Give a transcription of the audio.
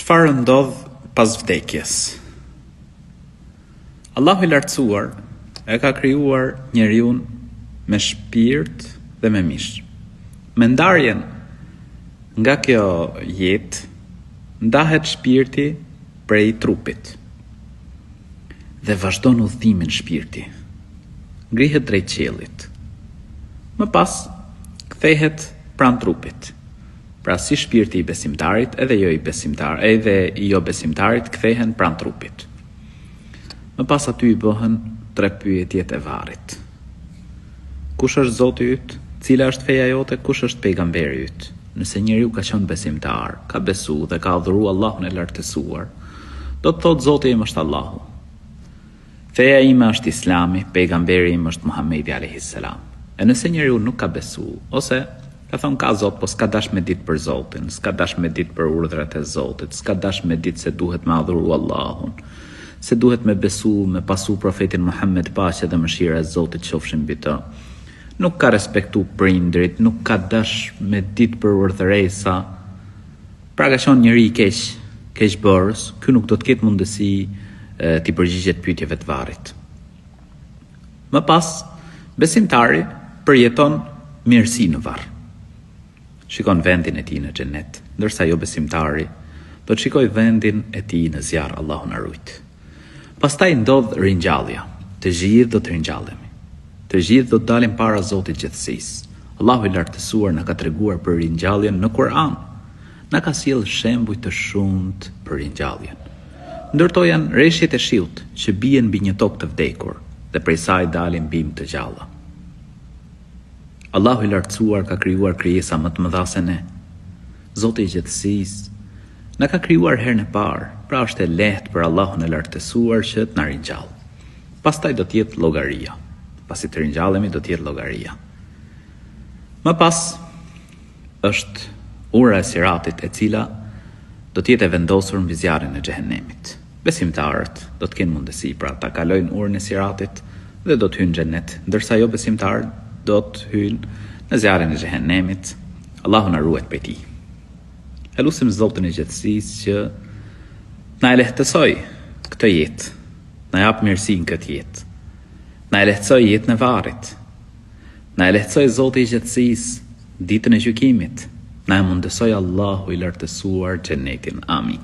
Çfarë ndodh pas vdekjes? Allahu i lartësuar e ka krijuar njeriu me shpirt dhe me mish. Me ndarjen nga kjo jetë ndahet shpirti prej trupit dhe vazhdon udhëtimin shpirti. Ngrihet drejt qiellit. Më pas kthehet pranë trupit. Pra si shpirti i besimtarit, edhe jo besimtarit kthehen pranë trupit. Më pas aty i bëhen 3 pyetjet e varrit. Kush është Zoti yt? Cila është feja jote? Kush është pejgamberi yt? Nëse njeriu ka qenë besimtar, ka besu dhe ka adhuru Allahun e lartësuar, do të thotë Zoti im është Allahu. Feja ime është Islami, pejgamberi im është Muhamedi alayhis salam. E nëse njeriu nuk ka besu, ose ka thonë ka Zot, po s'ka dash me ditë për Zotin, s'ka dash me ditë për urdhrat e Zotit, s'ka dash me ditë se duhet me adhuru Allahun, se duhet me besu, me pasu profetin Muhammed, paqja dhe mëshira e Zotit qofshin mbi të. Nuk ka respektu prindrit, nuk ka dash me ditë për urdhëresa. Pra ka qenë njëri i keq bërës, ky nuk do të ketë mundësi t'i përgjigjet pyetjeve të varrit. Më pas, besimtari përjeton mirësi në varr. Shikon vendin e tij në xhenet, ndërsa jo besimtari do të shikoj vendin e tij në zjarr, Allahu na ruaj. Pastaj ndodh ringjallja. Të gjithë do të ringjallemi. Të gjithë do të dalim para Zotit gjithësisë. Allahu i lartësuar na ka treguar për ringjalljen në Kur'an. Na ka sjell shembuj të shumtë për ringjalljen. Ndërto janë reshjet e shiut që bien mbi një tokë të vdekur dhe prej saj dalin bimë të gjalla. Allahu i lartësuar ka krijuar krijesa më të mëdha se ne. Zoti i gjithësisë na ka krijuar herën e parë, pra është e lehtë për Allahun e lartësuar që të na ringjallë. Pastaj do të jetë llogaria. Pasi të ringjallemi do të jetë llogaria. Më pas është ura e siratit, e cila do të jetë e vendosur mbi zjarrin e xhehenemit. Besimtarët do të kenë mundësi pra ta kalojnë urën e siratit dhe do të hyjnë në xhenet, ndërsa jo besimtarët do të hyjnë në zjarrin e xhehenemit. Allahu na ruaj prej tij. Elusim Zotin e gjithësisë që na e lehtësoj këtë jetë, na jap mirësinë këtë jetë, na e lehtësoj jetën e varrit, na e lehtësoj Zoti i gjithësisë ditën e gjykimit, na e mundësoj Allahu i lartësuar xhenetin. Amin.